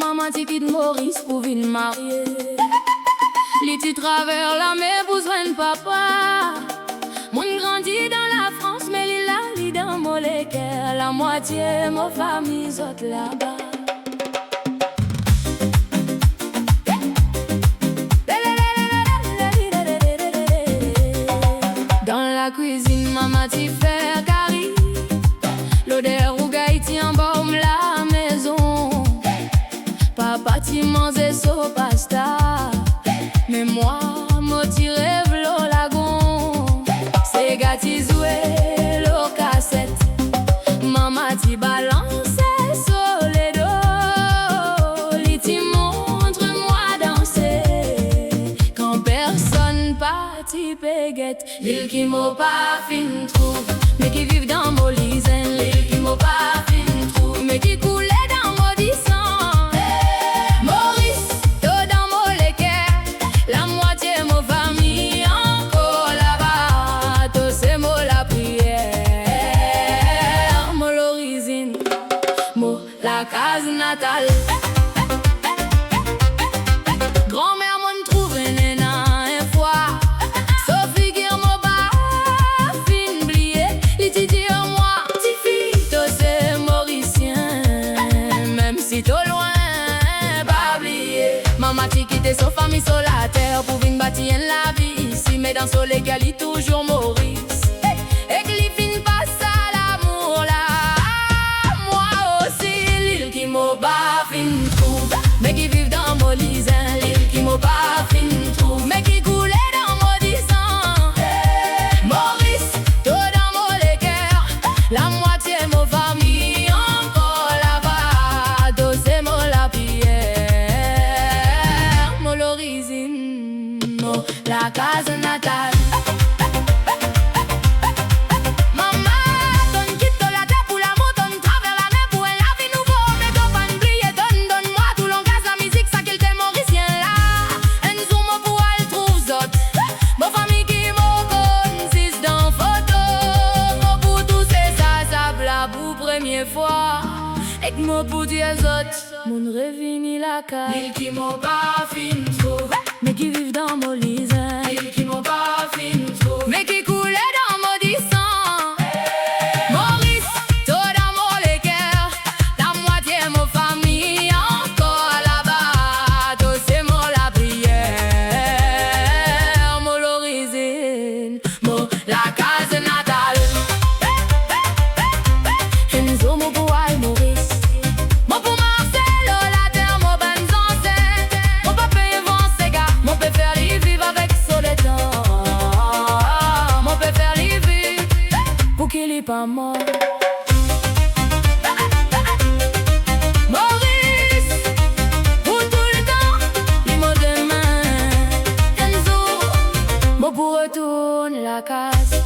maman ti quitte Maurice pour venir marier. Li ti travers la mer besoin de papa. Mon grandit dans la France, mais li dans mon l'équerre. La moitié ma famille saute là-bas. Dans la cuisine, maman ti fait curry. L'odeur rougaille ti embaume la maison. Papa ti mange so pasta. Mais moi, moi ti rêve lo lagon. C'est gâti jouer lo cassette. Maman ti balance sur les dos. Li ti montre moi danser. Quand personne pas ti péguette. L'île qui m'a pas fin trouve. Mais qui vivent dans mon lisen. L'île qui m'a pas fin trouve. Mais qui coulait dans mon disant. La case natale. Grand-mère m'en trouve un fois. Sophie qui m'a pas fin oublié. Il dit moi, ti fille, toi c'est mauricien. Même si t'es loin, pas oublié. Maman ti quitté sa famille sur la terre pour venir bâtir la vie ici. Mais dans son légal, il toujours Maurice. Et que les fins passent à l'amour là. Mo pas fin trouve, mais qui vivent dans mon lisin. L'île qui mo pas fin trouve, mais qui coulait dans mon disant. Maurice, tout dans mon cœur, la moitié mo famille encore là-bas. Tout c'est mo la prière, mo l'origine, mo la case natale. Fois et que moi pour dire autres mon revenu la caille. L'île qui m'a pas fin trouve, mais qui vivent dans mon lisin. L'île qui m'a pas fin trouve, mais qui coulait dans mon disant. Maurice, tout dans mon cœur, la moitié mon famille encore là-bas. Tout c'est mon la prière, mon l'origine, mon la case natale. Qu'il est pas mort. Maurice, pour tout le temps, il m'a demain. Enzo, moi pour retourner la case.